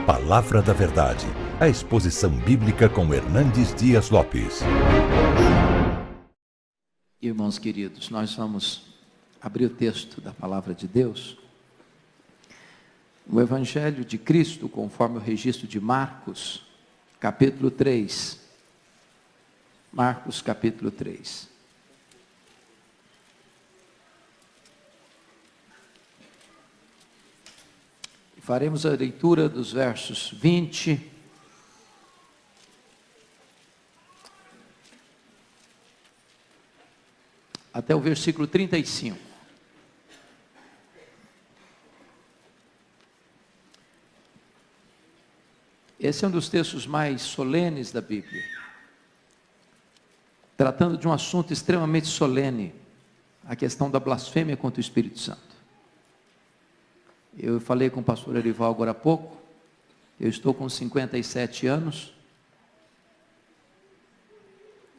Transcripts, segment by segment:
Palavra da Verdade, a exposição bíblica com Hernandes Dias Lopes. Irmãos queridos, nós vamos abrir o texto da Palavra de Deus. O Evangelho de Cristo, conforme o registro de Marcos, capítulo 3. Marcos, capítulo 3. Faremos a leitura dos versos 20 até o versículo 35. Esse é um dos textos mais solenes da Bíblia, tratando de um assunto extremamente solene, a questão da blasfêmia contra o Espírito Santo. Eu falei com o pastor Erival agora há pouco, eu estou com 57 anos,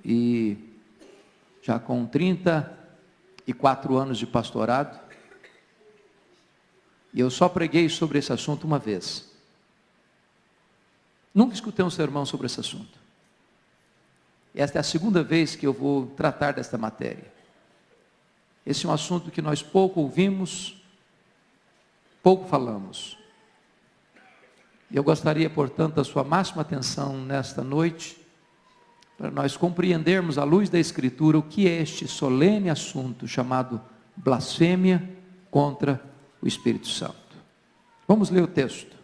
e já com 34 anos de pastorado, e eu só preguei sobre esse assunto uma vez. Nunca escutei um sermão sobre esse assunto. Esta é a segunda vez que eu vou tratar desta matéria. Esse é um assunto que nós pouco ouvimos, pouco falamos. Eu gostaria, portanto, da sua máxima atenção nesta noite, para nós compreendermos à luz da Escritura o que é este solene assunto chamado blasfêmia contra o Espírito Santo. Vamos ler o texto.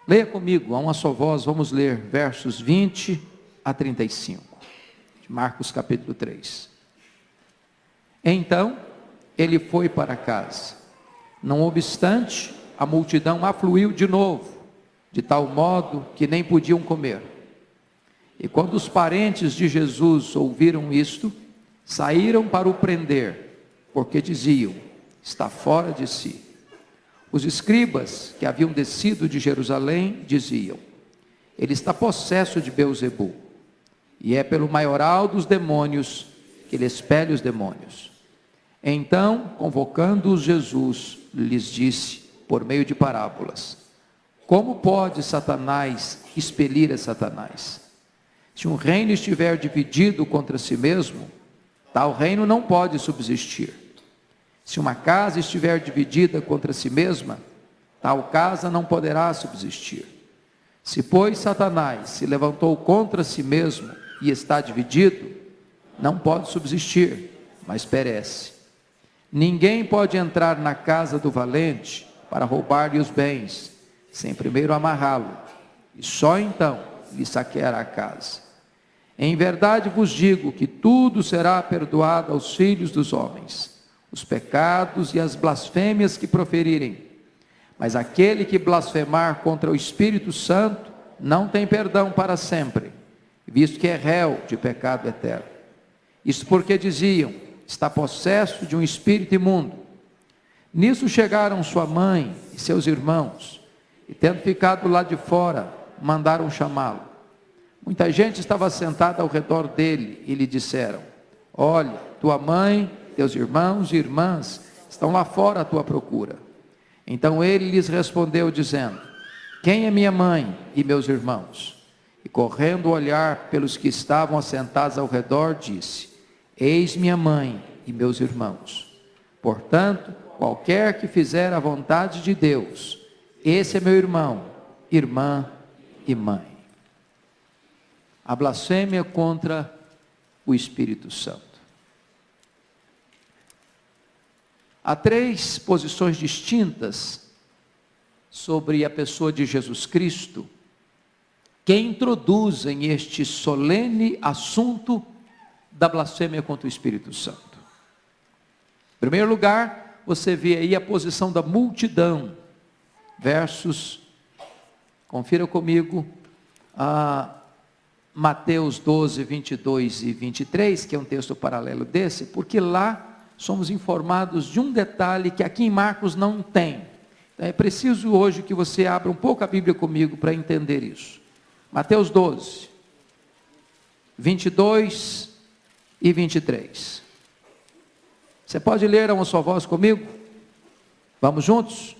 Leia comigo, a uma só voz, vamos ler versos 20 a 35, de Marcos capítulo 3. Então, ele foi para casa. Não obstante, a multidão afluiu de novo, de tal modo que nem podiam comer. E quando os parentes de Jesus ouviram isto, saíram para o prender, porque diziam: está fora de si. Os escribas que haviam descido de Jerusalém diziam: ele está possesso de Beelzebul, e é pelo maioral dos demônios que ele expele os demônios. Então, convocando-os, Jesus lhes disse, por meio de parábolas: como pode Satanás expelir a Satanás? Se um reino estiver dividido contra si mesmo, tal reino não pode subsistir. Se uma casa estiver dividida contra si mesma, tal casa não poderá subsistir. Se, pois, Satanás se levantou contra si mesmo e está dividido, não pode subsistir, mas perece. Ninguém pode entrar na casa do valente para roubar-lhe os bens, sem primeiro amarrá-lo, e só então lhe saqueará a casa. Em verdade vos digo que tudo será perdoado aos filhos dos homens, os pecados e as blasfêmias que proferirem. Mas aquele que blasfemar contra o Espírito Santo não tem perdão para sempre, visto que é réu de pecado eterno. Isso porque diziam: está possesso de um espírito imundo. Nisso chegaram sua mãe e seus irmãos, e tendo ficado lá de fora, mandaram chamá-lo. Muita gente estava sentada ao redor dele e lhe disseram: olha, tua mãe, teus irmãos e irmãs estão lá fora à tua procura. Então ele lhes respondeu dizendo: quem é minha mãe e meus irmãos? E correndo olhar pelos que estavam assentados ao redor, disse: eis minha mãe e meus irmãos. Portanto, qualquer que fizer a vontade de Deus, esse é meu irmão, irmã e mãe. A blasfêmia contra o Espírito Santo. Há três posições distintas sobre a pessoa de Jesus Cristo que introduzem este solene assunto da blasfêmia contra o Espírito Santo. Em primeiro lugar, você vê aí a posição da multidão, versos, confira comigo, Mateus 12, 22 e 23, que é um texto paralelo desse, porque lá somos informados de um detalhe que aqui em Marcos não tem. Então é preciso hoje que você abra um pouco a Bíblia comigo para entender isso. Mateus 12, 22 e 23. Você pode ler a uma só voz comigo? Vamos juntos?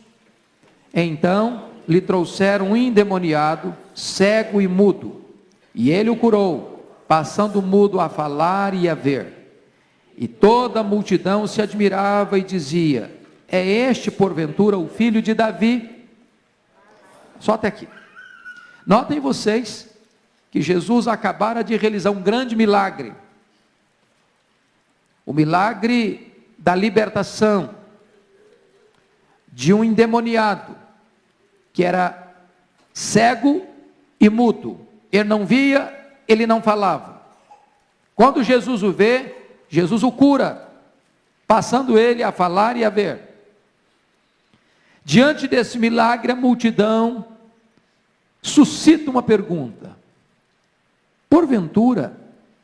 Então lhe trouxeram um endemoniado, cego e mudo, e ele o curou, passando o mudo a falar e a ver. E toda a multidão se admirava e dizia: é este porventura o filho de Davi? Só até aqui. Notem vocês que Jesus acabara de realizar um grande milagre. O milagre da libertação de um endemoniado, que era cego e mudo. Ele não via, ele não falava. Quando Jesus o vê, Jesus o cura, passando ele a falar e a ver. Diante desse milagre, a multidão suscita uma pergunta: porventura,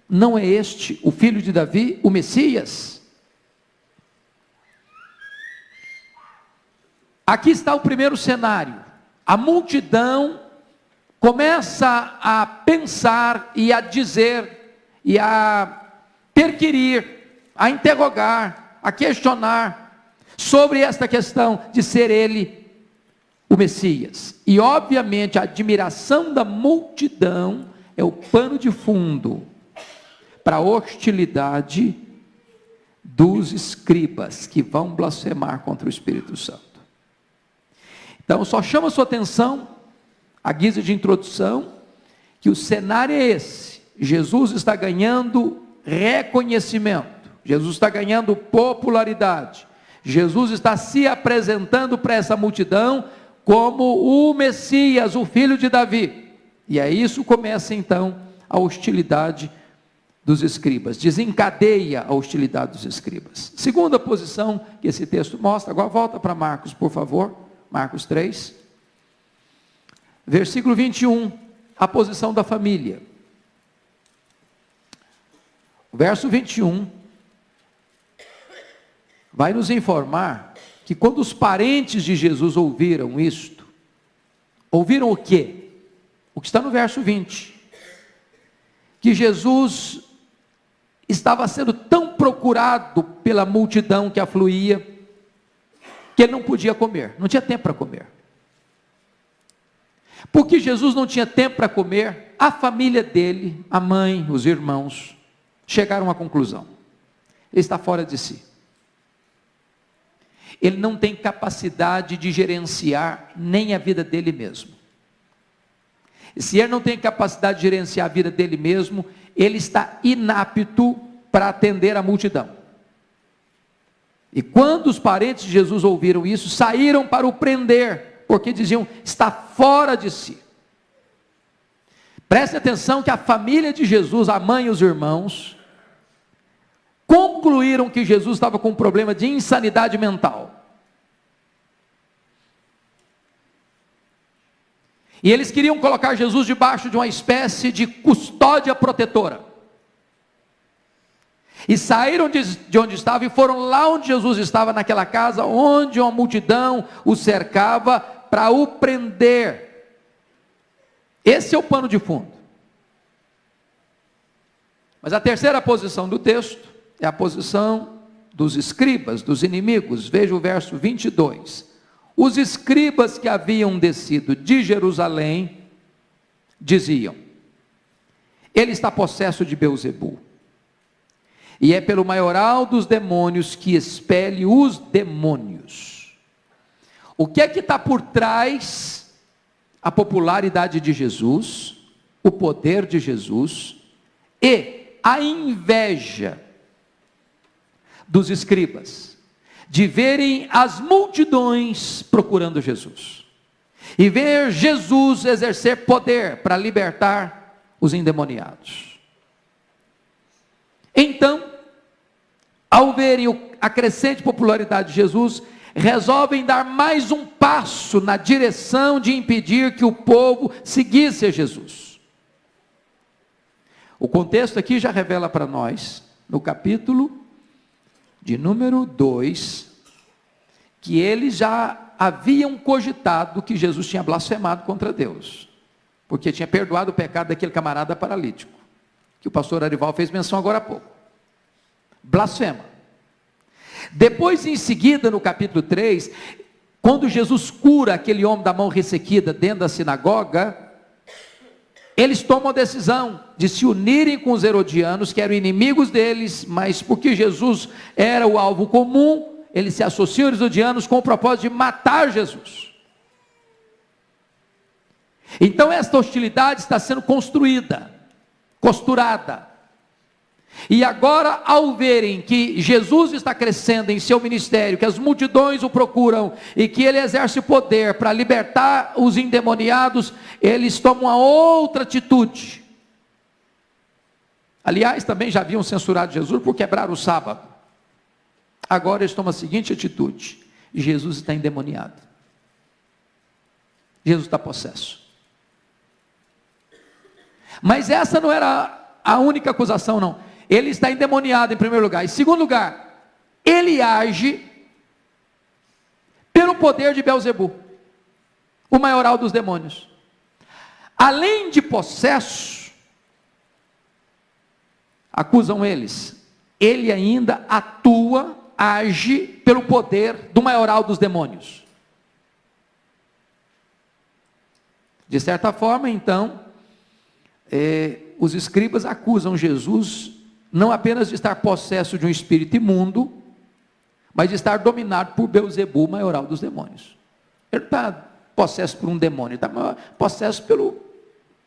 não é este o filho de Davi, o Messias? Aqui está o primeiro cenário. A multidão começa a pensar e a dizer, e a perquirir, a interrogar, a questionar sobre esta questão de ser ele o Messias. E obviamente a admiração da multidão é o pano de fundo para a hostilidade dos escribas que vão blasfemar contra o Espírito Santo. Então só chama a sua atenção, a guisa de introdução, que o cenário é esse. Jesus está ganhando reconhecimento, Jesus está ganhando popularidade, Jesus está se apresentando para essa multidão como o Messias, o filho de Davi. E aí isso começa então a hostilidade dos escribas, desencadeia a hostilidade dos escribas. Segunda posição que esse texto mostra, agora volta para Marcos, por favor, Marcos 3, versículo 21, a posição da família. O verso 21 vai nos informar que quando os parentes de Jesus ouviram isto, ouviram o quê? O que está no verso 20, que Jesus estava sendo tão procurado pela multidão que afluía, que ele não podia comer, não tinha tempo para comer. Porque Jesus não tinha tempo para comer, a família dele, a mãe, os irmãos, chegaram à conclusão: ele está fora de si. Ele não tem capacidade de gerenciar nem a vida dele mesmo. E se ele não tem capacidade de gerenciar a vida dele mesmo, ele está inapto para atender a multidão. E quando os parentes de Jesus ouviram isso, saíram para o prender, porque diziam: está fora de si. Preste atenção que a família de Jesus, a mãe e os irmãos, concluíram que Jesus estava com um problema de insanidade mental. E eles queriam colocar Jesus debaixo de uma espécie de custódia protetora. E saíram de onde estavam e foram lá onde Jesus estava, naquela casa, onde uma multidão o cercava, para o prender. Esse é o pano de fundo. Mas a terceira posição do texto é a posição dos escribas, dos inimigos. Veja o verso 22. Os escribas que haviam descido de Jerusalém diziam: ele está possesso de Beelzebul, e é pelo maioral dos demônios que expele os demônios. O que é que está por trás? A popularidade de Jesus, o poder de Jesus e a inveja dos escribas de verem as multidões procurando Jesus e ver Jesus exercer poder para libertar os endemoniados. Então, ao verem a crescente popularidade de Jesus, resolvem dar mais um passo na direção de impedir que o povo seguisse a Jesus. O contexto aqui já revela para nós, no capítulo de número 2, que eles já haviam cogitado que Jesus tinha blasfemado contra Deus, porque tinha perdoado o pecado daquele camarada paralítico, que o pastor Arival fez menção agora há pouco. Blasfema. Depois, em seguida, no capítulo 3, quando Jesus cura aquele homem da mão ressequida dentro da sinagoga, eles tomam a decisão de se unirem com os herodianos, que eram inimigos deles, mas porque Jesus era o alvo comum, eles se associam aos herodianos com o propósito de matar Jesus. Então esta hostilidade está sendo construída, costurada. E agora, ao verem que Jesus está crescendo em seu ministério, que as multidões o procuram e que ele exerce poder para libertar os endemoniados, eles tomam uma outra atitude. Aliás, também já haviam censurado Jesus por quebrar o sábado. Agora eles tomam a seguinte atitude: Jesus está endemoniado. Jesus está possesso. Mas essa não era a única acusação, não. Ele está endemoniado em primeiro lugar. Em segundo lugar, ele age pelo poder de Beelzebu, o maioral dos demônios. Além de possesso, acusam eles, ele ainda atua, age pelo poder do maioral dos demônios. De certa forma, então, os escribas acusam Jesus não apenas de estar possesso de um espírito imundo, mas de estar dominado por Beelzebu, maioral dos demônios. Ele está possesso por um demônio, ele está possesso pelo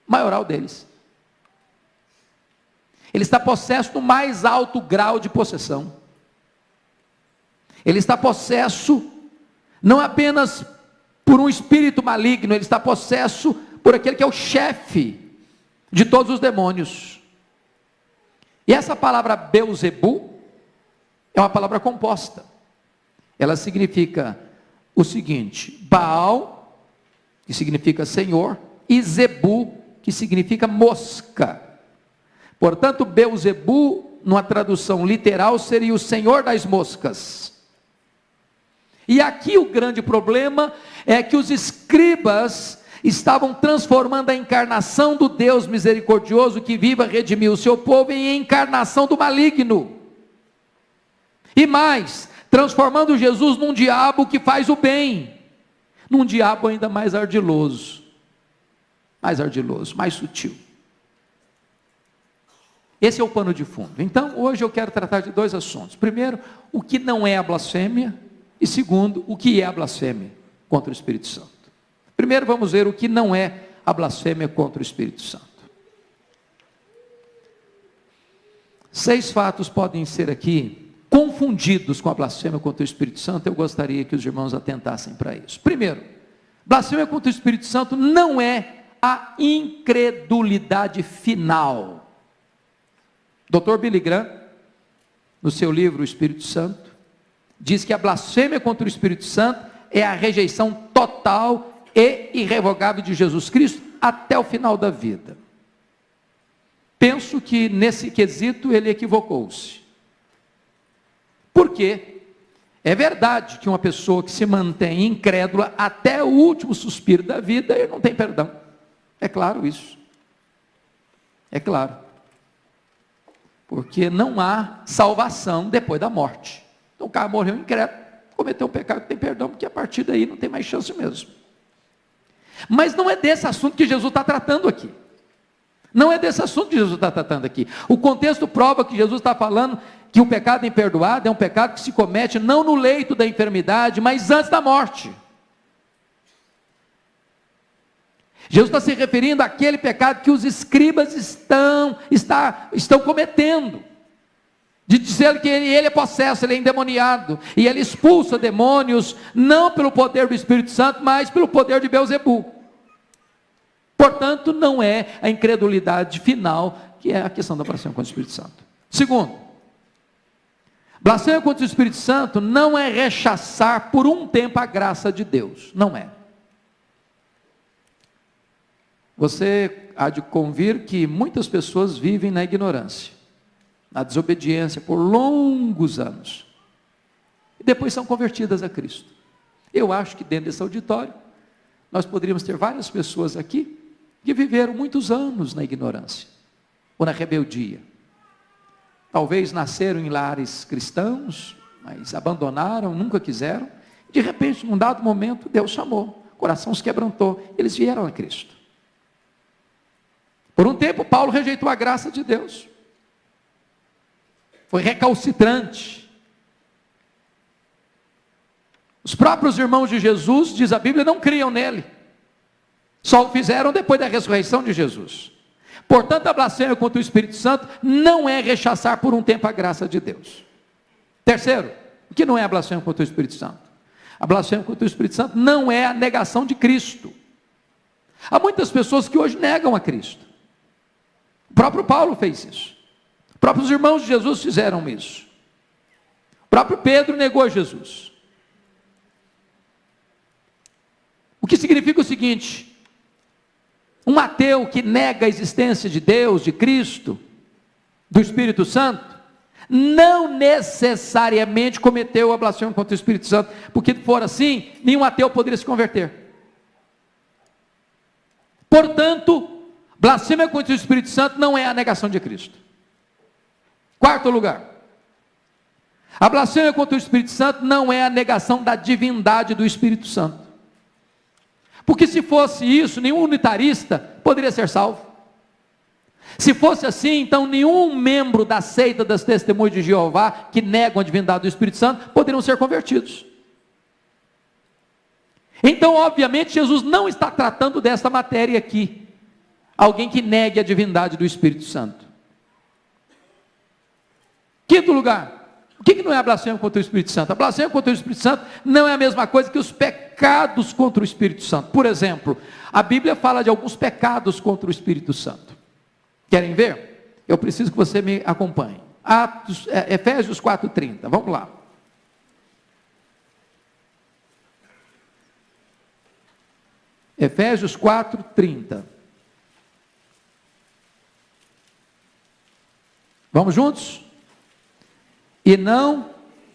maioral deles. Ele está possesso no mais alto grau de possessão. Ele está possesso não apenas por um espírito maligno, ele está possesso por aquele que é o chefe de todos os demônios. E essa palavra Beelzebu é uma palavra composta. Ela significa o seguinte: Baal, que significa Senhor, e Zebu, que significa mosca. Portanto, Beelzebu, numa tradução literal, seria o Senhor das moscas. E aqui o grande problema é que os escribas estavam transformando a encarnação do Deus misericordioso que viva redimir o seu povo em encarnação do maligno. E mais, transformando Jesus num diabo que faz o bem, num diabo ainda mais ardiloso, mais sutil. Esse é o pano de fundo. Então, hoje eu quero tratar de dois assuntos. Primeiro, o que não é a blasfêmia, e segundo, o que é a blasfêmia contra o Espírito Santo. Primeiro vamos ver o que não é a blasfêmia contra o Espírito Santo. 6 fatos podem ser aqui confundidos com a blasfêmia contra o Espírito Santo. Eu gostaria que os irmãos atentassem para isso. Primeiro, blasfêmia contra o Espírito Santo não é a incredulidade final. Dr. Billy Graham, no seu livro O Espírito Santo, diz que a blasfêmia contra o Espírito Santo é a rejeição total e irrevogável de Jesus Cristo até o final da vida. Penso que nesse quesito ele equivocou-se. Por quê? É verdade que uma pessoa que se mantém incrédula até o último suspiro da vida, ele não tem perdão. É claro isso. É claro. Porque não há salvação depois da morte. Então o cara morreu incrédulo, cometeu um pecado, não tem perdão, porque a partir daí não tem mais chance mesmo. Mas não é desse assunto que Jesus está tratando aqui. Não é desse assunto que Jesus está tratando aqui. O contexto prova que Jesus está falando que o pecado imperdoado é um pecado que se comete não no leito da enfermidade, mas antes da morte. Jesus está se referindo àquele pecado que os escribas estão cometendo. De dizer que ele é possesso, ele é endemoniado, e ele expulsa demônios, não pelo poder do Espírito Santo, mas pelo poder de Beelzebu. Portanto, não é a incredulidade final, que é a questão da blasfêmia contra o Espírito Santo. Segundo, blasfêmia contra o Espírito Santo não é rechaçar por um tempo a graça de Deus, não é. Você há de convir que muitas pessoas vivem na ignorância, na desobediência por longos anos, e depois são convertidas a Cristo. Eu acho que dentro desse auditório, nós poderíamos ter várias pessoas aqui, que viveram muitos anos na ignorância, ou na rebeldia. Talvez nasceram em lares cristãos, mas abandonaram, nunca quiseram, De repente, num dado momento, Deus chamou, o coração se quebrantou, eles vieram a Cristo. Por um tempo, Paulo rejeitou a graça de Deus, foi recalcitrante. Os próprios irmãos de Jesus, diz a Bíblia, não criam nele, só o fizeram depois da ressurreição de Jesus. Portanto, a blasfêmia contra o Espírito Santo não é rechaçar por um tempo a graça de Deus. Terceiro, o que não é a blasfêmia contra o Espírito Santo? A blasfêmia contra o Espírito Santo não é a negação de Cristo. Há muitas pessoas que hoje negam a Cristo. O próprio Paulo fez isso. Os próprios irmãos de Jesus fizeram isso. O próprio Pedro negou Jesus. O que significa o seguinte: um ateu que nega a existência de Deus, de Cristo, do Espírito Santo, não necessariamente cometeu a blasfêmia contra o Espírito Santo, porque se for assim, nenhum ateu poderia se converter. Portanto, blasfêmia contra o Espírito Santo não é a negação de Cristo. Quarto lugar, a blasfêmia contra o Espírito Santo não é a negação da divindade do Espírito Santo. Porque se fosse isso, nenhum unitarista poderia ser salvo. Se fosse assim, então nenhum membro da seita das Testemunhas de Jeová, que negam a divindade do Espírito Santo, poderiam ser convertidos. Então, obviamente, Jesus não está tratando dessa matéria aqui. Alguém que negue a divindade do Espírito Santo. Quinto lugar, o que não é a blasfêmia contra o Espírito Santo? A blasfêmia contra o Espírito Santo não é a mesma coisa que os pecados contra o Espírito Santo. Por exemplo, a Bíblia fala de alguns pecados contra o Espírito Santo. Querem ver? Eu preciso que você me acompanhe. Efésios 4:30, vamos lá. Efésios 4:30. Vamos juntos? E não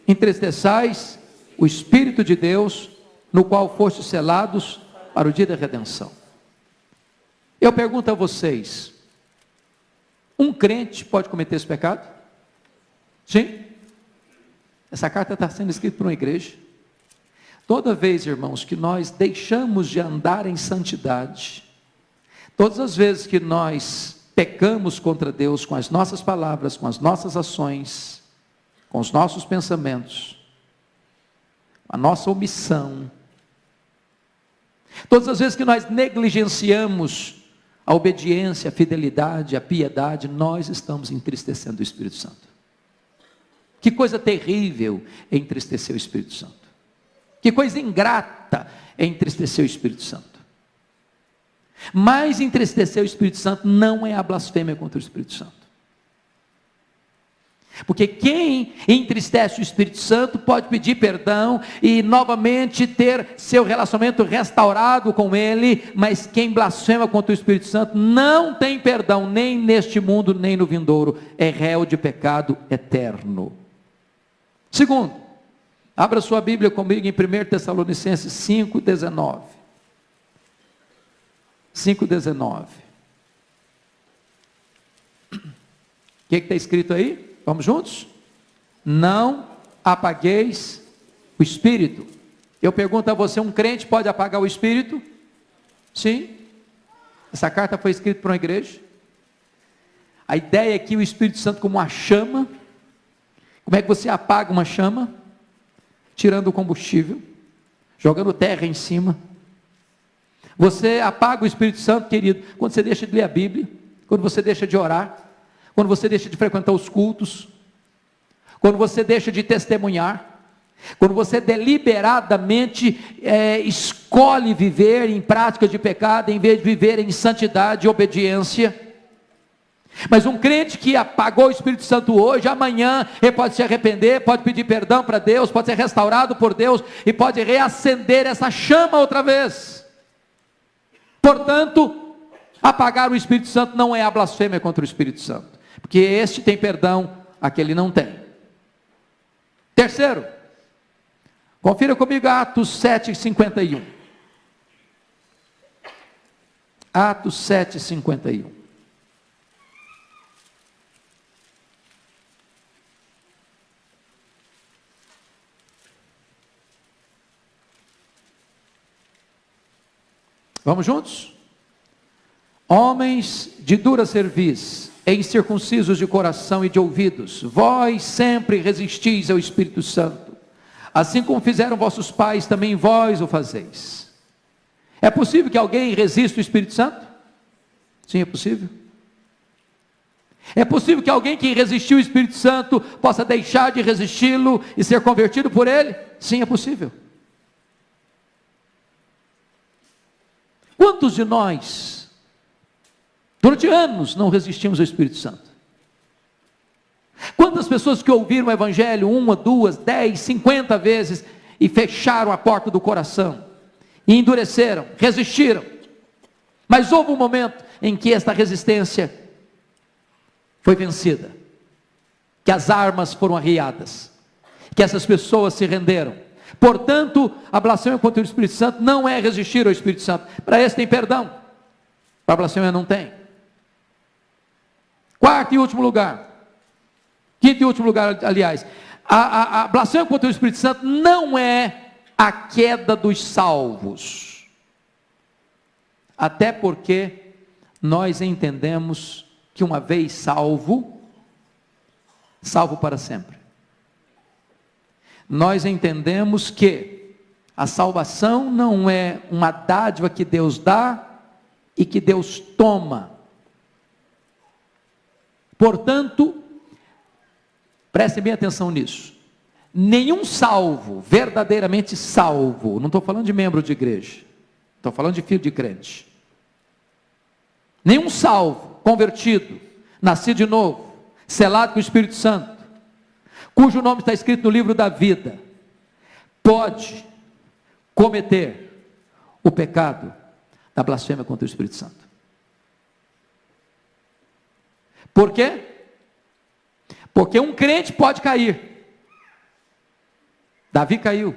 entristeçais o Espírito de Deus, no qual fostes selados para o dia da redenção. Eu pergunto a vocês, um crente pode cometer esse pecado? Sim? Essa carta está sendo escrita para uma igreja. Toda vez, irmãos, que nós deixamos de andar em santidade, todas as vezes que nós pecamos contra Deus com as nossas palavras, com as nossas ações, com os nossos pensamentos, a nossa omissão, todas as vezes que nós negligenciamos a obediência, a fidelidade, a piedade, nós estamos entristecendo o Espírito Santo. Que coisa terrível é entristecer o Espírito Santo. Que coisa ingrata é entristecer o Espírito Santo. Mas entristecer o Espírito Santo não é a blasfêmia contra o Espírito Santo. Porque quem entristece o Espírito Santo pode pedir perdão e novamente ter seu relacionamento restaurado com Ele, mas quem blasfema contra o Espírito Santo não tem perdão nem neste mundo, nem no vindouro, é réu de pecado eterno. Segundo, abra sua Bíblia comigo em 1 Tessalonicenses 5:19. 5:19. O que está escrito aí? Vamos juntos? Não apagueis o Espírito. Eu pergunto a você, um crente pode apagar o Espírito? Sim. Essa carta foi escrita para uma igreja. A ideia é que o Espírito Santo como uma chama. Como é que você apaga uma chama? Tirando o combustível, jogando terra em cima. Você apaga o Espírito Santo, querido, quando você deixa de ler a Bíblia, quando você deixa de orar, quando você deixa de frequentar os cultos, quando você deixa de testemunhar, quando você deliberadamente escolhe viver em prática de pecado, em vez de viver em santidade e obediência. Mas um crente que apagou o Espírito Santo hoje, amanhã ele pode se arrepender, pode pedir perdão para Deus, pode ser restaurado por Deus e pode reacender essa chama outra vez. Portanto, apagar o Espírito Santo não é a blasfêmia contra o Espírito Santo, porque este tem perdão, aquele não tem. Terceiro, confira comigo Atos 7:51. Atos 7:51. Vamos juntos? Homens de dura cerviz, incircuncisos de coração e de ouvidos, vós sempre resistis ao Espírito Santo, assim como fizeram vossos pais, também vós o fazeis. É possível que alguém resista o Espírito Santo? Sim, é possível. É possível que alguém que resistiu o Espírito Santo possa deixar de resisti-lo e ser convertido por ele? Sim, é possível. Quantos de nós, durante anos, não resistimos ao Espírito Santo? Quantas pessoas que ouviram o Evangelho 1, 2, 10, 50 vezes e fecharam a porta do coração, e endureceram, resistiram, mas houve um momento em que esta resistência foi vencida, que as armas foram arriadas, que essas pessoas se renderam. Portanto, a blasfêmia contra o Espírito Santo não é resistir ao Espírito Santo. Para esse tem perdão, para a blasfêmia não tem. Quarto e último lugar, quinto e último lugar, aliás, a blasfêmia contra o Espírito Santo não é a queda dos salvos, até porque nós entendemos que uma vez salvo, salvo para sempre. Nós entendemos que a salvação não é uma dádiva que Deus dá e que Deus toma. Portanto, prestem bem atenção nisso. Nenhum salvo, verdadeiramente salvo, não estou falando de membro de igreja, estou falando de filho de crente. Nenhum salvo, convertido, nascido de novo, selado com o Espírito Santo, cujo nome está escrito no livro da vida, pode cometer o pecado da blasfêmia contra o Espírito Santo. Por quê? Porque um crente pode cair. Davi caiu.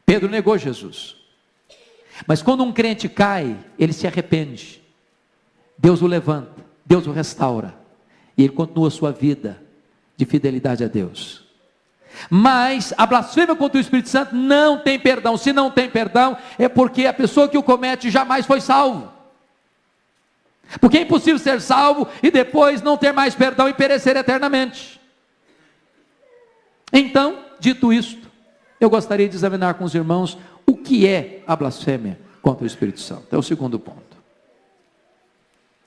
Pedro negou Jesus. Mas quando um crente cai, ele se arrepende. Deus o levanta, Deus o restaura, e ele continua a sua vida de fidelidade a Deus. Mas a blasfêmia contra o Espírito Santo não tem perdão. Se não tem perdão, é porque a pessoa que o comete jamais foi salvo. Porque é impossível ser salvo e depois não ter mais perdão e perecer eternamente. Então, dito isto, eu gostaria de examinar com os irmãos o que é a blasfêmia contra o Espírito Santo. É o segundo ponto.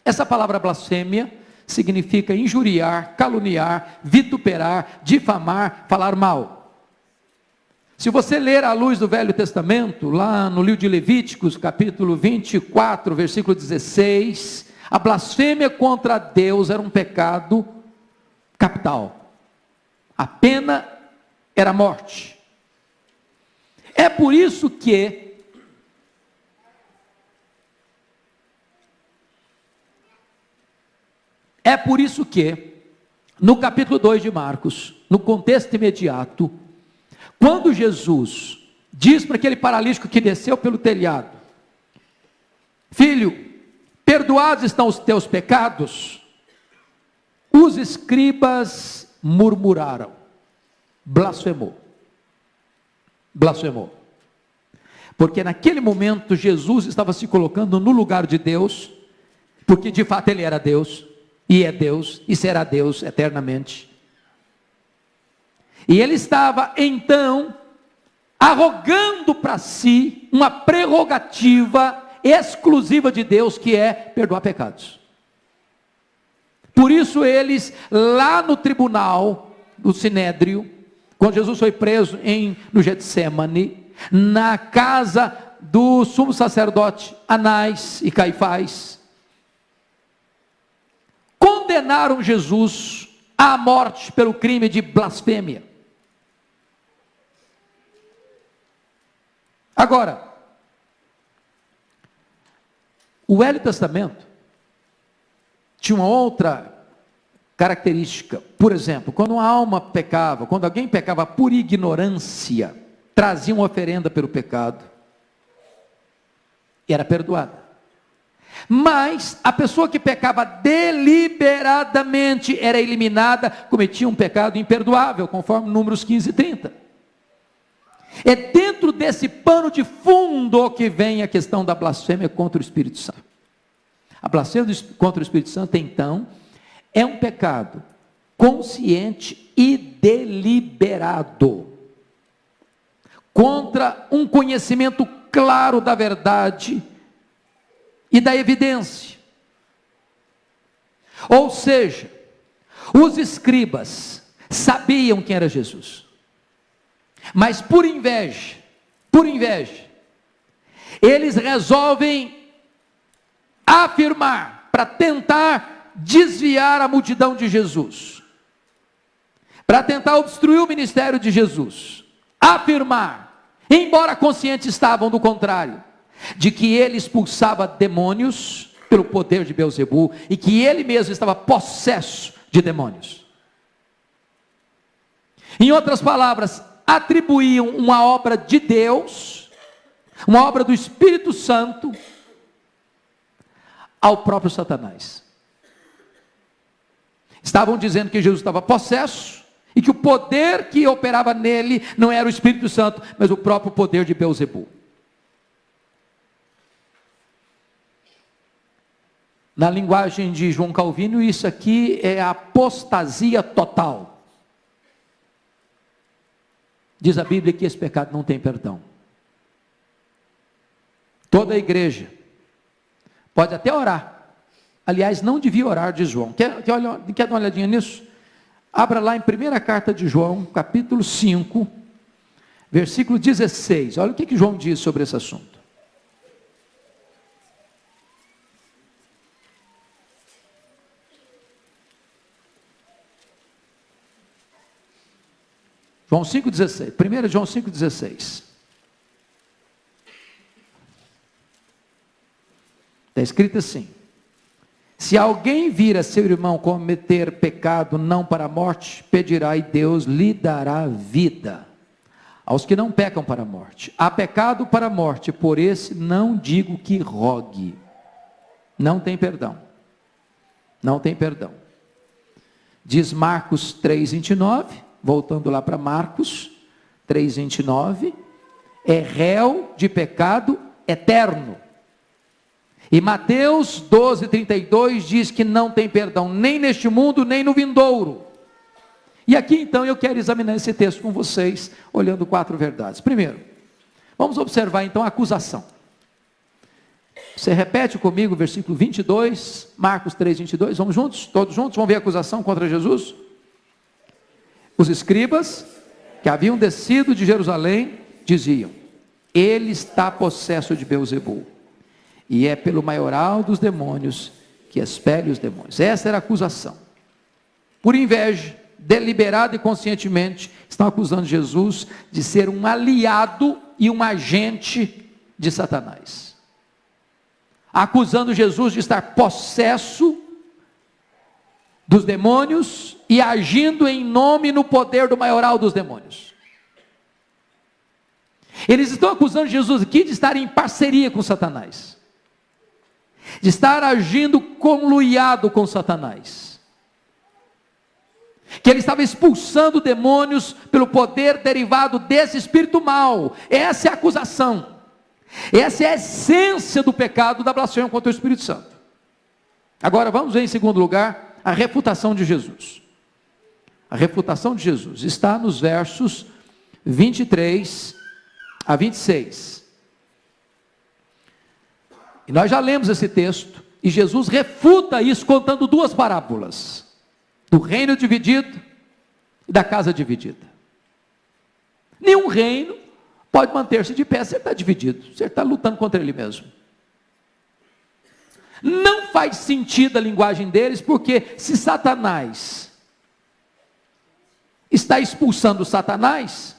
Essa palavra blasfêmia significa injuriar, caluniar, vituperar, difamar, falar mal. Se você ler à luz do Velho Testamento, lá no livro de Levíticos, capítulo 24, versículo 16, a blasfêmia contra Deus era um pecado capital. A pena era a morte. É por isso que no capítulo 2 de Marcos, no contexto imediato, quando Jesus diz para aquele paralítico que desceu pelo telhado: filho, perdoados estão os teus pecados, os escribas murmuraram, blasfemou, porque naquele momento Jesus estava se colocando no lugar de Deus, porque de fato ele era Deus, e é Deus, e será Deus eternamente, e ele estava então arrogando para si uma prerrogativa exclusiva de Deus, que é perdoar pecados. Por isso eles, lá no tribunal do Sinédrio, quando Jesus foi preso no Getsemane, na casa do sumo sacerdote Anás e Caifás, condenaram Jesus à morte pelo crime de blasfêmia. Agora, o Velho Testamento tinha uma outra característica. Por exemplo, quando uma alma pecava, quando alguém pecava por ignorância, trazia uma oferenda pelo pecado e era perdoada. Mas a pessoa que pecava deliberadamente era eliminada, cometia um pecado imperdoável, conforme Números 15 e 30. É dentro desse pano de fundo que vem a questão da blasfêmia contra o Espírito Santo. A blasfêmia contra o Espírito Santo, então, é um pecado consciente e deliberado, contra um conhecimento claro da verdade e da evidência. Ou seja, os escribas sabiam quem era Jesus, mas por inveja, eles resolvem afirmar, para tentar desviar a multidão de Jesus, para tentar obstruir o ministério de Jesus, afirmar, embora conscientes estavam do contrário, de que ele expulsava demônios pelo poder de Beelzebul, e que ele mesmo estava possesso de demônios. Em outras palavras, atribuíam uma obra de Deus, uma obra do Espírito Santo, ao próprio Satanás. Estavam dizendo que Jesus estava possesso, e que o poder que operava nele não era o Espírito Santo, mas o próprio poder de Beelzebul. Na linguagem de João Calvino, isso aqui é apostasia total. Diz a Bíblia que esse pecado não tem perdão. Toda a igreja pode até orar. Aliás, não devia orar, diz João. Quer dar uma olhadinha nisso? Abra lá em 1ª carta de João, capítulo 5, versículo 16. Olha o que João diz sobre esse assunto. João 5,16. 1 João 5,16. Está escrito assim: se alguém vir a seu irmão cometer pecado não para a morte, pedirá e Deus lhe dará vida. Aos que não pecam para a morte. Há pecado para a morte, por esse não digo que rogue. Não tem perdão. Não tem perdão. Diz Marcos 3,29, voltando lá para Marcos 3,29, é réu de pecado eterno. E Mateus 12,32 diz que não tem perdão, nem neste mundo, nem no vindouro. E aqui então eu quero examinar esse texto com vocês, olhando 4 verdades. Primeiro, vamos observar então a acusação. Você repete comigo o versículo 22, Marcos 3,22, vamos juntos? Todos juntos? Vamos ver a acusação contra Jesus? Os escribas, que haviam descido de Jerusalém, diziam: ele está possesso de Beelzebul, e é pelo maioral dos demônios que expele os demônios. Essa era a acusação. Por inveja, deliberada e conscientemente, estão acusando Jesus de ser um aliado e um agente de Satanás. Acusando Jesus de estar possesso dos demônios e agindo em nome e no poder do maioral dos demônios. Eles estão acusando Jesus aqui de estar em parceria com Satanás, de estar agindo conluiado com Satanás, que ele estava expulsando demônios pelo poder derivado desse espírito mau. Essa é a acusação, essa é a essência do pecado da blasfêmia contra o Espírito Santo. Agora vamos ver em segundo lugar a refutação de Jesus. A refutação de Jesus está nos versos 23 a 26. E nós já lemos esse texto, e Jesus refuta isso contando 2 parábolas: do reino dividido e da casa dividida. Nenhum reino pode manter-se de pé se ele está dividido, se ele está lutando contra ele mesmo. Não faz sentido a linguagem deles, porque se Satanás está expulsando Satanás,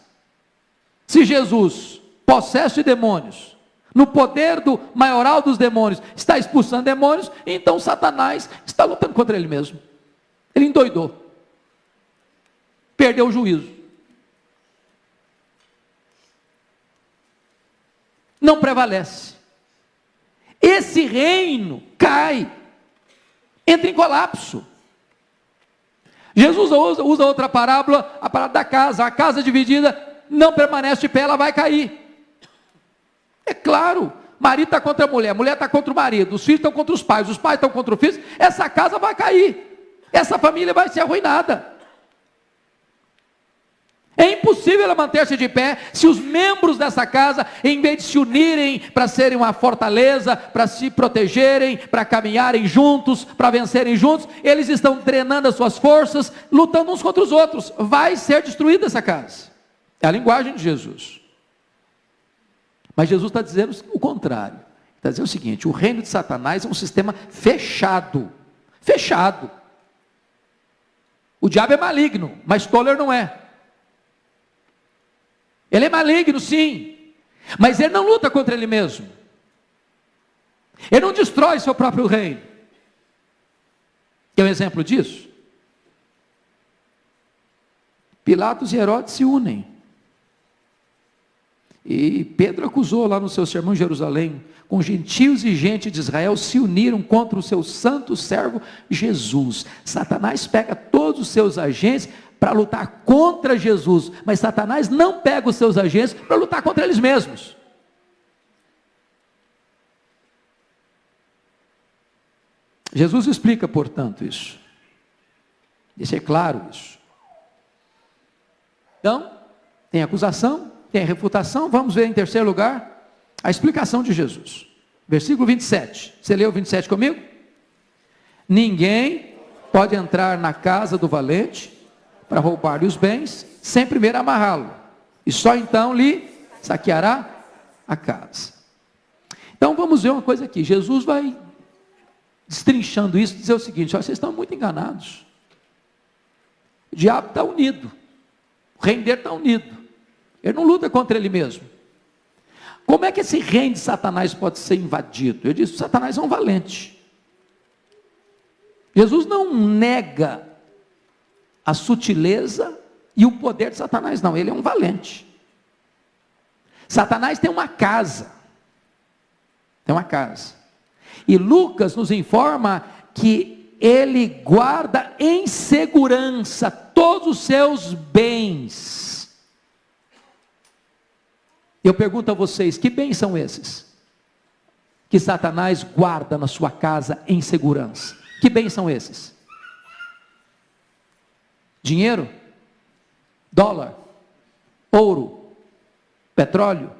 se Jesus, possesso de demônios, no poder do maioral dos demônios, está expulsando demônios, então Satanás está lutando contra ele mesmo. Ele endoidou, perdeu o juízo, não prevalece. Esse reino cai, entra em colapso. Jesus usa outra parábola, a parábola da casa, a casa dividida não permanece de pé, ela vai cair. É claro, marido está contra a mulher está contra o marido, os filhos estão contra os pais estão contra os filhos, essa casa vai cair, essa família vai ser arruinada. É impossível ela manter-se de pé se os membros dessa casa, em vez de se unirem para serem uma fortaleza, para se protegerem, para caminharem juntos, para vencerem juntos, eles estão drenando as suas forças, lutando uns contra os outros. Vai ser destruída essa casa. É a linguagem de Jesus. Mas Jesus está dizendo o contrário. Está dizendo o seguinte: o reino de Satanás é um sistema fechado. Fechado. O diabo é maligno, mas Toller não é. Ele é maligno, sim, mas ele não luta contra ele mesmo. Ele não destrói seu próprio reino. Quer um exemplo disso? Pilatos e Herodes se unem. E Pedro acusou lá no seu sermão em Jerusalém, com gentios e gente de Israel se uniram contra o seu santo servo Jesus. Satanás pega todos os seus agentes para lutar contra Jesus, mas Satanás não pega os seus agentes para lutar contra eles mesmos. Jesus explica, portanto, isso. Deixa claro isso. Então, tem acusação, tem a refutação. Vamos ver em terceiro lugar a explicação de Jesus. Versículo 27. Você leu o 27 comigo? Ninguém pode entrar na casa do valente para roubar-lhe os bens, sem primeiro amarrá-lo, e só então lhe saqueará a casa. Então vamos ver uma coisa aqui. Jesus vai destrinchando isso, dizer o seguinte: ó, vocês estão muito enganados. O diabo está unido, o reino dele está unido, ele não luta contra ele mesmo. Como é que esse reino de Satanás pode ser invadido? Eu disse: Satanás é um valente. Jesus não nega a sutileza e o poder de Satanás, não, ele é um valente. Satanás tem uma casa, e Lucas nos informa que ele guarda em segurança todos os seus bens. Eu pergunto a vocês: que bens são esses que Satanás guarda na sua casa em segurança? Que bens são esses? Dinheiro, dólar, ouro, petróleo.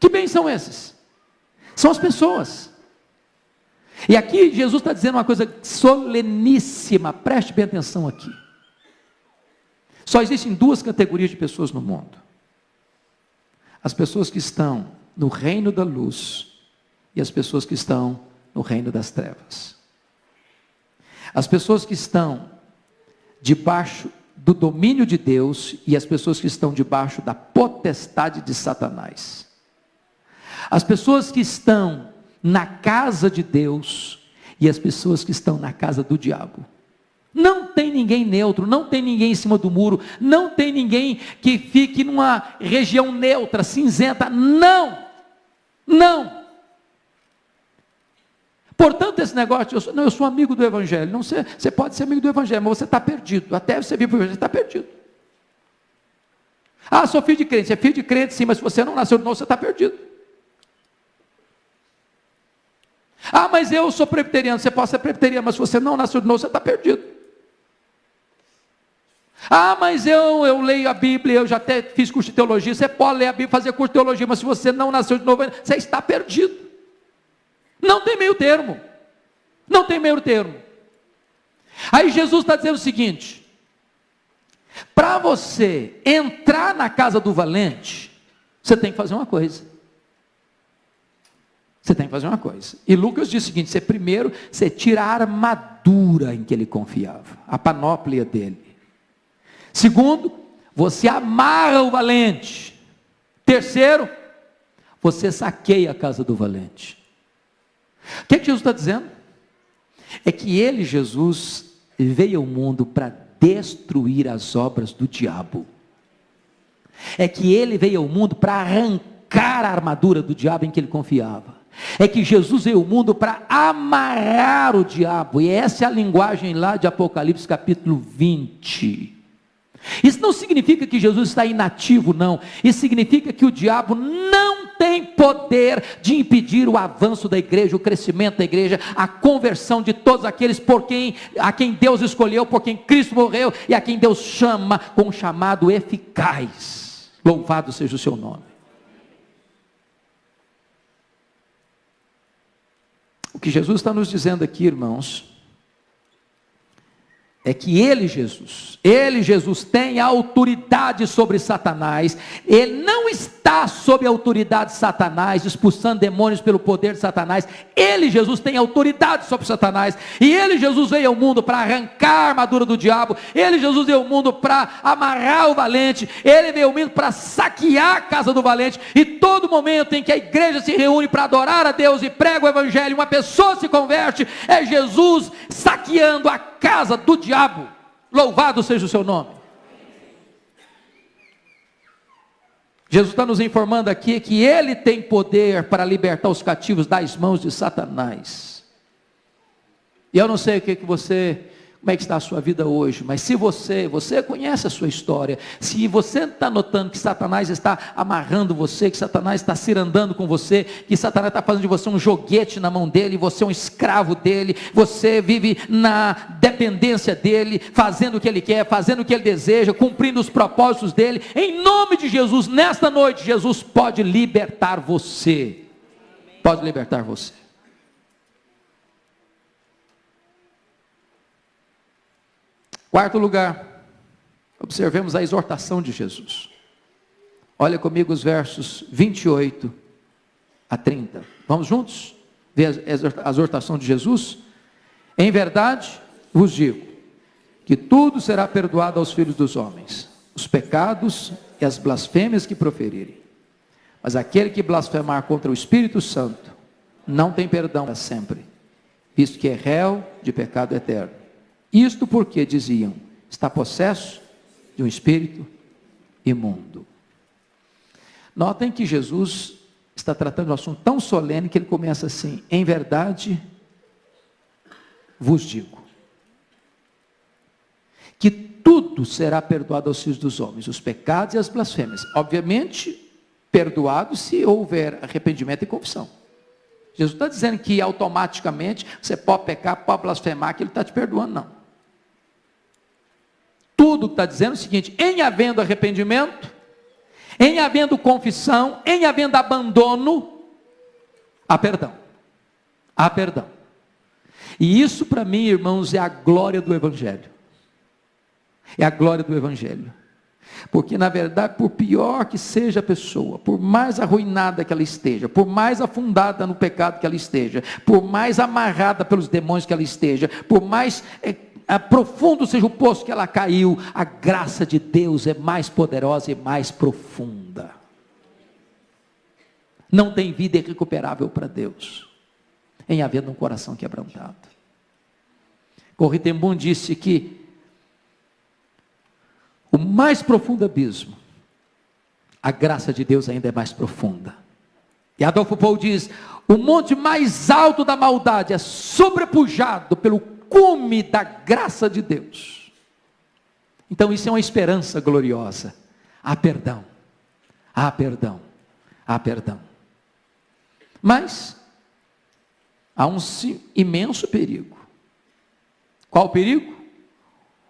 Que bens são esses? São as pessoas. E aqui Jesus está dizendo uma coisa soleníssima, preste bem atenção aqui. Só existem duas categorias de pessoas no mundo: as pessoas que estão no reino da luz e as pessoas que estão no reino das trevas. As pessoas que estão debaixo do domínio de Deus e as pessoas que estão debaixo da potestade de Satanás. As pessoas que estão na casa de Deus e as pessoas que estão na casa do diabo. Não tem ninguém neutro, não tem ninguém em cima do muro, não tem ninguém que fique numa região neutra, cinzenta. Não, não. Portanto, esse negócio, eu sou amigo do Evangelho. Não, você pode ser amigo do Evangelho, mas você está perdido. Até você vir para o Evangelho, você está perdido. Ah, sou filho de crente. Você é filho de crente, sim, mas se você não nasceu de novo, você está perdido. Ah, mas eu sou presbiteriano. Você pode ser presbiteriano, mas se você não nasceu de novo, você está perdido. Ah, mas eu leio a Bíblia, eu já até fiz curso de teologia. Você pode ler a Bíblia, fazer curso de teologia, mas se você não nasceu de novo, você está perdido. Não tem meio termo. Não tem meio termo. Aí Jesus está dizendo o seguinte: para você entrar na casa do valente, você tem que fazer uma coisa. Você tem que fazer uma coisa. E Lucas diz o seguinte: você tira a armadura em que ele confiava, a panóplia dele. Segundo, você amarra o valente. Terceiro, você saqueia a casa do valente. O que Jesus está dizendo? É que ele, Jesus, veio ao mundo para destruir as obras do diabo. É que ele veio ao mundo para arrancar a armadura do diabo em que ele confiava. É que Jesus veio ao mundo para amarrar o diabo. E essa é a linguagem lá de Apocalipse capítulo 20. Isso não significa que Jesus está inativo, não. Isso significa que o diabo não tem poder de impedir o avanço da igreja, o crescimento da igreja, a conversão de todos aqueles a quem Deus escolheu, por quem Cristo morreu e a quem Deus chama com um chamado eficaz. Louvado seja o seu nome. O que Jesus está nos dizendo aqui, irmãos, é que Ele, Jesus tem autoridade sobre Satanás. Ele não está sob a autoridade de Satanás, expulsando demônios pelo poder de Satanás. Ele, Jesus, tem autoridade sobre Satanás. E Ele, Jesus, veio ao mundo para arrancar a armadura do diabo. Ele, Jesus, veio ao mundo para amarrar o valente. Ele veio ao mundo para saquear a casa do valente. E todo momento em que a igreja se reúne para adorar a Deus e prega o evangelho, uma pessoa se converte, é Jesus saqueando a casa do diabo. Louvado seja o seu nome. Jesus está nos informando aqui que Ele tem poder para libertar os cativos das mãos de Satanás. E eu não sei como é que está a sua vida hoje, mas se você conhece a sua história, se você está notando que Satanás está amarrando você, que Satanás está cirandando com você, que Satanás está fazendo de você um joguete na mão dele, você é um escravo dele, você vive na dependência dele, fazendo o que ele quer, fazendo o que ele deseja, cumprindo os propósitos dele, em nome de Jesus, nesta noite, Jesus pode libertar você. Pode libertar você. Quarto lugar, observemos a exortação de Jesus. Olha comigo os versos 28 a 30. Vamos juntos ver a exortação de Jesus? Em verdade, vos digo, que tudo será perdoado aos filhos dos homens, os pecados e as blasfêmias que proferirem. Mas aquele que blasfemar contra o Espírito Santo, não tem perdão para sempre, visto que é réu de pecado eterno. Isto porque diziam, está possesso de um espírito imundo. Notem que Jesus está tratando de um assunto tão solene que ele começa assim, em verdade vos digo, que tudo será perdoado aos filhos dos homens, os pecados e as blasfêmias. Obviamente, perdoado se houver arrependimento e confissão. Jesus está dizendo que automaticamente você pode pecar, pode blasfemar, que Ele está te perdoando, não. Tudo está dizendo o seguinte, em havendo arrependimento, em havendo confissão, em havendo abandono, há perdão. Há perdão. E isso para mim, irmãos, é a glória do Evangelho. É a glória do Evangelho. Porque na verdade, por pior que seja a pessoa, por mais arruinada que ela esteja, por mais afundada no pecado que ela esteja, por mais amarrada pelos demônios que ela esteja, por mais profundo seja o poço que ela caiu, a graça de Deus é mais poderosa e mais profunda. Não tem vida irrecuperável para Deus, em havendo um coração quebrantado. Corrie ten Boom disse que o mais profundo abismo, a graça de Deus ainda é mais profunda. E Adolfo Paul diz, o monte mais alto da maldade é sobrepujado pelo cume da graça de Deus. Então isso é uma esperança gloriosa. Há perdão, há perdão, há perdão. Mas há um imenso perigo. Qual o perigo?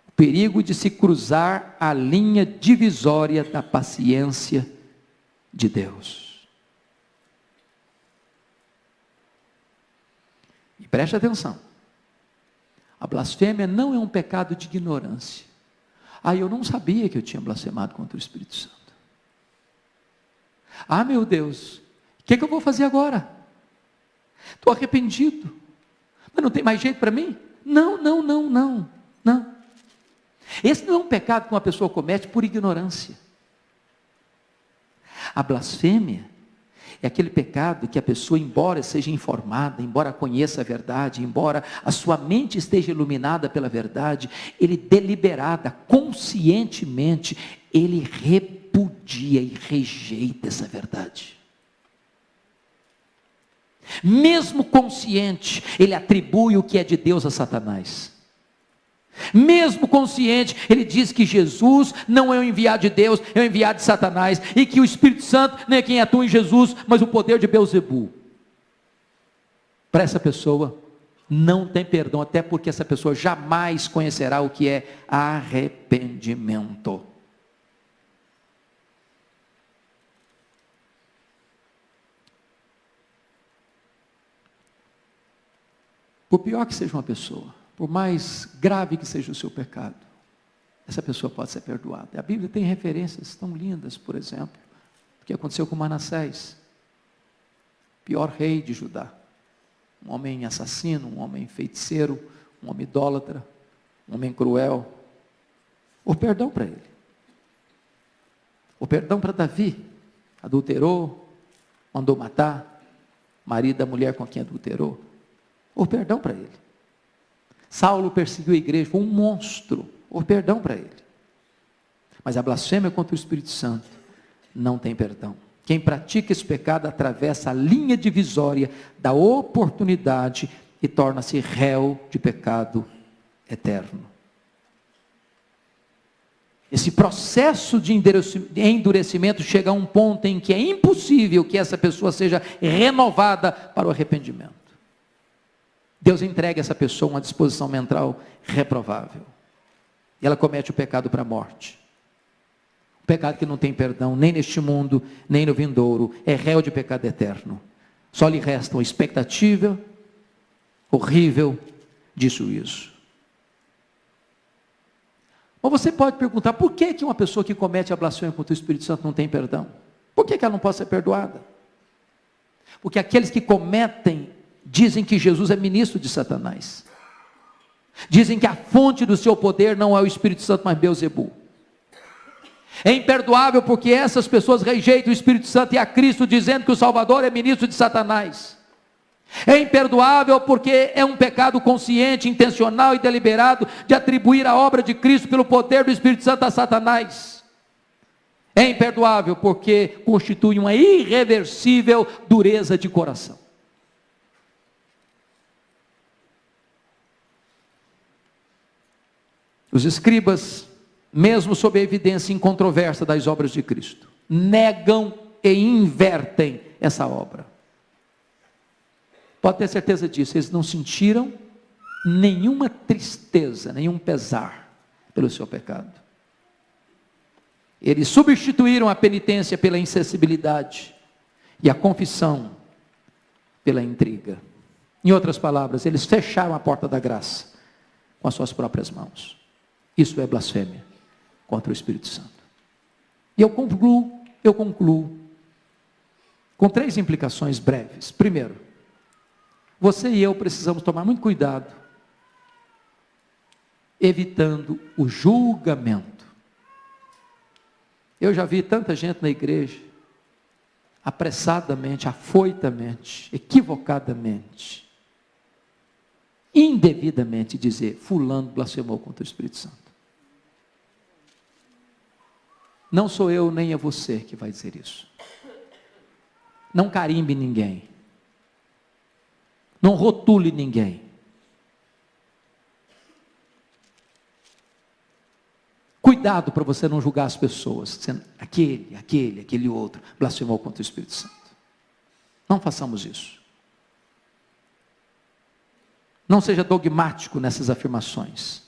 O perigo de se cruzar a linha divisória da paciência de Deus. E preste atenção. A blasfêmia não é um pecado de ignorância. Eu não sabia que eu tinha blasfemado contra o Espírito Santo. Meu Deus, o que eu vou fazer agora? Estou arrependido. Mas não tem mais jeito para mim? Não. Esse não é um pecado que uma pessoa comete por ignorância. A blasfêmia é aquele pecado que a pessoa, embora seja informada, embora conheça a verdade, embora a sua mente esteja iluminada pela verdade, ele deliberada, conscientemente, ele repudia e rejeita essa verdade. Mesmo consciente, ele atribui o que é de Deus a Satanás. Mesmo consciente, ele diz que Jesus não é o enviado de Deus, é o enviado de Satanás, e que o Espírito Santo não é quem atua em Jesus, mas o poder de Beelzebul. Para essa pessoa, não tem perdão, até porque essa pessoa jamais conhecerá o que é arrependimento. Por pior que seja uma pessoa, por mais grave que seja o seu pecado, essa pessoa pode ser perdoada. A Bíblia tem referências tão lindas, por exemplo, o que aconteceu com Manassés, pior rei de Judá. Um homem assassino, um homem feiticeiro, um homem idólatra, um homem cruel. O perdão para ele. O perdão para Davi. Adulterou, mandou matar, marido da mulher com quem adulterou. O perdão para ele. Saulo perseguiu a igreja, foi um monstro. O perdão para ele. Mas a blasfêmia contra o Espírito Santo não tem perdão. Quem pratica esse pecado atravessa a linha divisória da oportunidade e torna-se réu de pecado eterno. Esse processo de endurecimento chega a um ponto em que é impossível que essa pessoa seja renovada para o arrependimento. Deus entrega essa pessoa uma disposição mental reprovável. E ela comete o pecado para a morte. O pecado que não tem perdão, nem neste mundo, nem no vindouro, é réu de pecado eterno. Só lhe resta uma expectativa horrível de juízo. Ou você pode perguntar, por que uma pessoa que comete a blasfêmia contra o Espírito Santo não tem perdão? Por que ela não pode ser perdoada? Porque aqueles que cometem, dizem que Jesus é ministro de Satanás. Dizem que a fonte do seu poder não é o Espírito Santo, mas Beelzebul. É imperdoável porque essas pessoas rejeitam o Espírito Santo e a Cristo, dizendo que o Salvador é ministro de Satanás. É imperdoável porque é um pecado consciente, intencional e deliberado de atribuir a obra de Cristo pelo poder do Espírito Santo a Satanás. É imperdoável porque constitui uma irreversível dureza de coração. Os escribas, mesmo sob a evidência incontroversa das obras de Cristo, negam e invertem essa obra. Pode ter certeza disso, eles não sentiram nenhuma tristeza, nenhum pesar pelo seu pecado. Eles substituíram a penitência pela insensibilidade e a confissão pela intriga. Em outras palavras, eles fecharam a porta da graça com as suas próprias mãos. Isso é blasfêmia contra o Espírito Santo. E eu concluo com 3 implicações breves. Primeiro, você e eu precisamos tomar muito cuidado, evitando o julgamento. Eu já vi tanta gente na igreja, apressadamente, afoitamente, equivocadamente, indevidamente dizer, fulano blasfemou contra o Espírito Santo. Não sou eu nem é você que vai dizer isso. Não carimbe ninguém. Não rotule ninguém. Cuidado para você não julgar as pessoas, dizendo, aquele outro, blasfemou contra o Espírito Santo. Não façamos isso. Não seja dogmático nessas afirmações,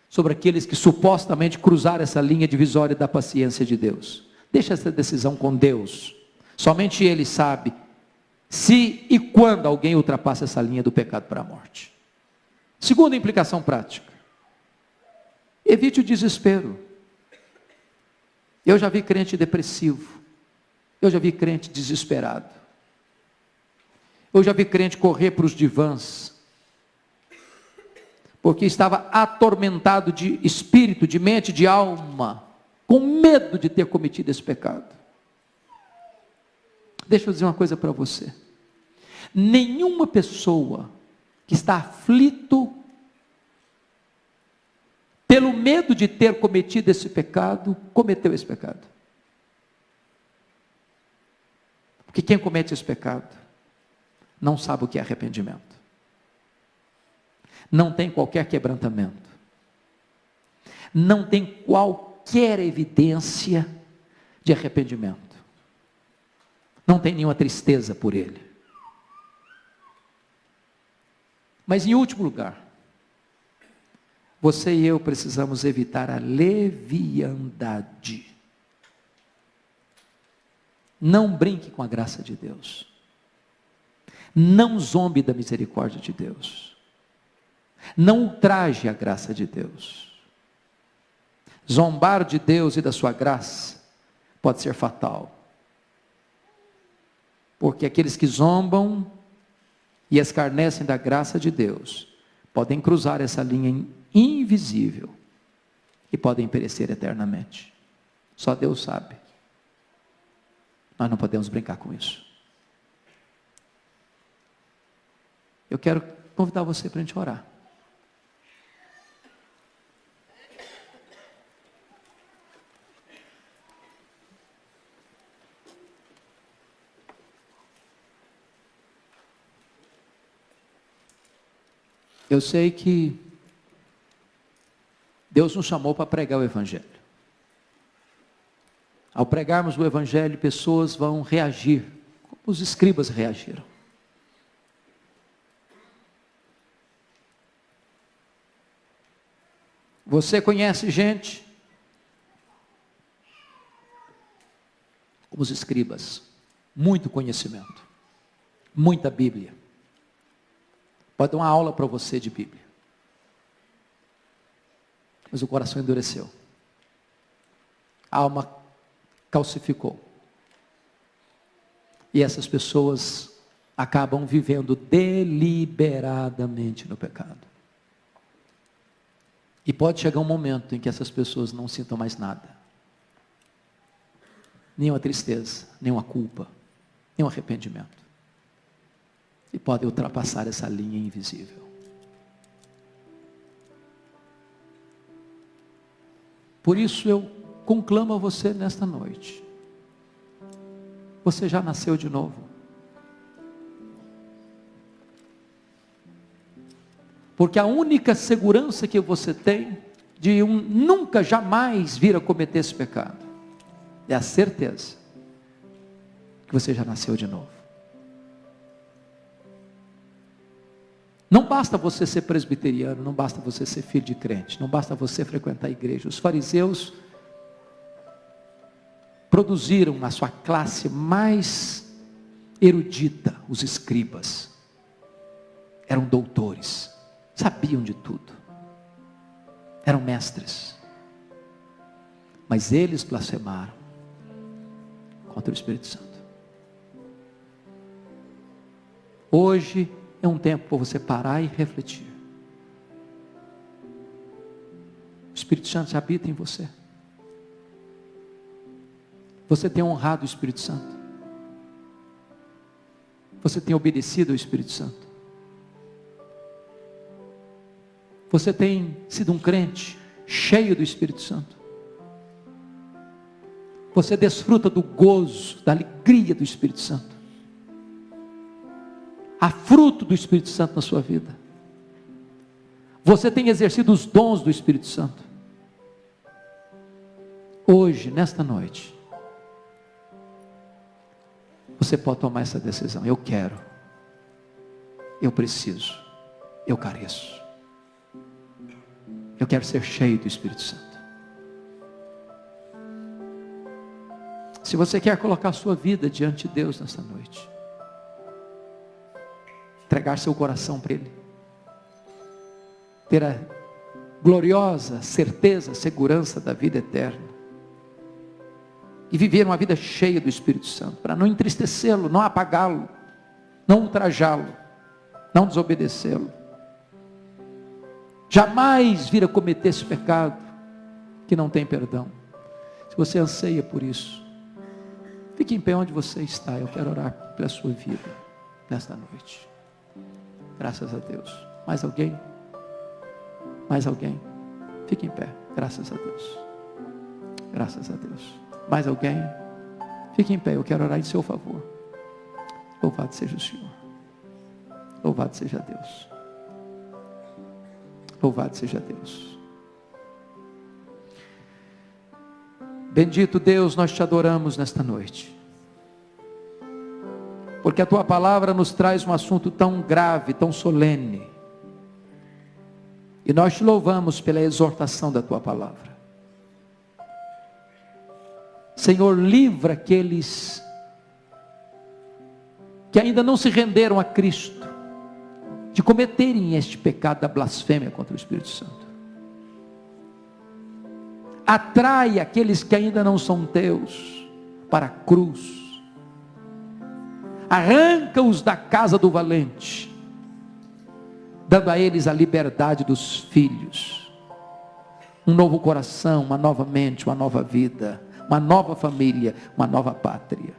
sobre aqueles que supostamente cruzaram essa linha divisória da paciência de Deus. Deixa essa decisão com Deus. Somente Ele sabe se e quando alguém ultrapassa essa linha do pecado para a morte. Segunda implicação prática. Evite o desespero. Eu já vi crente depressivo. Eu já vi crente desesperado. Eu já vi crente correr para os divãs, porque estava atormentado de espírito, de mente, de alma, com medo de ter cometido esse pecado. Deixa eu dizer uma coisa para você. Nenhuma pessoa que está aflito pelo medo de ter cometido esse pecado, cometeu esse pecado. Porque quem comete esse pecado não sabe o que é arrependimento. Não tem qualquer quebrantamento. não tem qualquer evidência de arrependimento. Não tem nenhuma tristeza por ele. Mas em último lugar, você e eu precisamos evitar a leviandade. Não brinque com a graça de Deus. Não zombe da misericórdia de Deus. Não ultraje a graça de Deus. Zombar de Deus e da sua graça pode ser fatal. Porque aqueles que zombam e escarnecem da graça de Deus podem cruzar essa linha invisível e podem perecer eternamente. Só Deus sabe. Nós não podemos brincar com isso. Eu quero convidar você para a gente orar. Eu sei que Deus nos chamou para pregar o Evangelho. Ao pregarmos o Evangelho, pessoas vão reagir, como os escribas reagiram. Você conhece gente, como os escribas, muito conhecimento, muita Bíblia. Pode dar uma aula para você de Bíblia. Mas o coração endureceu. A alma calcificou. E essas pessoas acabam vivendo deliberadamente no pecado. E pode chegar um momento em que essas pessoas não sintam mais nada. Nenhuma tristeza, nenhuma culpa, nenhum arrependimento. E podem ultrapassar essa linha invisível. Por isso eu conclamo a você nesta noite. Você já nasceu de novo. Porque a única segurança que você tem de nunca, jamais vir a cometer esse pecado é a certeza que você já nasceu de novo. Não basta você ser presbiteriano, não basta você ser filho de crente, não basta você frequentar a igreja. Os fariseus produziram na sua classe mais erudita os escribas. Eram doutores, sabiam de tudo, eram mestres. Mas eles blasfemaram contra o Espírito Santo. Hoje é um tempo para você parar e refletir. O Espírito Santo habita em você. Você tem honrado o Espírito Santo. Você tem obedecido ao Espírito Santo. Você tem sido um crente cheio do Espírito Santo. Você desfruta do gozo, da alegria do Espírito Santo. Há fruto do Espírito Santo na sua vida. Você tem exercido os dons do Espírito Santo. Hoje, nesta noite, você pode tomar essa decisão. Eu quero, eu preciso, eu careço. Eu quero ser cheio do Espírito Santo. Se você quer colocar a sua vida diante de Deus nesta noite, entregar seu coração para Ele, ter a gloriosa certeza, segurança da vida eterna, e viver uma vida cheia do Espírito Santo, para não entristecê-lo, não apagá-lo, não ultrajá-lo, não desobedecê-lo, jamais vir a cometer esse pecado que não tem perdão. Se você anseia por isso, fique em pé onde você está. Eu quero orar pela sua vida nesta noite. Graças a Deus. Mais alguém? Mais alguém? Fique em pé. Graças a Deus. Graças a Deus. Mais alguém? Fique em pé. Eu quero orar em seu favor. Louvado seja o Senhor. Louvado seja Deus. Louvado seja Deus. Bendito Deus, nós te adoramos nesta noite, porque a tua palavra nos traz um assunto tão grave, tão solene, e nós te louvamos pela exortação da tua palavra. Senhor, livra aqueles que ainda não se renderam a Cristo, de cometerem este pecado da blasfêmia contra o Espírito Santo. Atrai aqueles que ainda não são teus para a cruz. Arranca-os da casa do valente, dando a eles a liberdade dos filhos, um novo coração, uma nova mente, uma nova vida, uma nova família, uma nova pátria.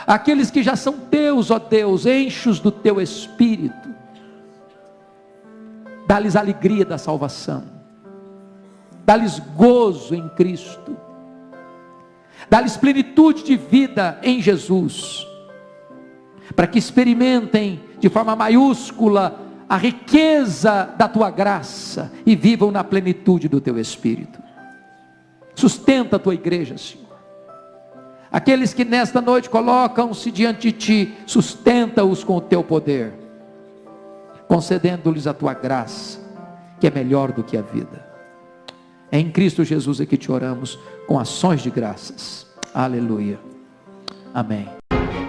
Aqueles que já são teus, ó Deus, enche-os do teu Espírito, dá-lhes a alegria da salvação, dá-lhes gozo em Cristo, dá-lhes plenitude de vida em Jesus, para que experimentem de forma maiúscula a riqueza da tua graça e vivam na plenitude do teu Espírito. Sustenta a tua igreja, Senhor. Aqueles que nesta noite colocam-se diante de ti, sustenta-os com o teu poder, concedendo-lhes a tua graça, que é melhor do que a vida. É em Cristo Jesus é que te oramos, com ações de graças. Aleluia. Amém.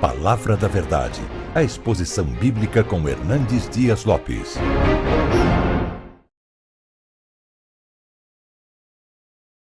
Palavra da Verdade, a exposição bíblica com Hernandes Dias Lopes.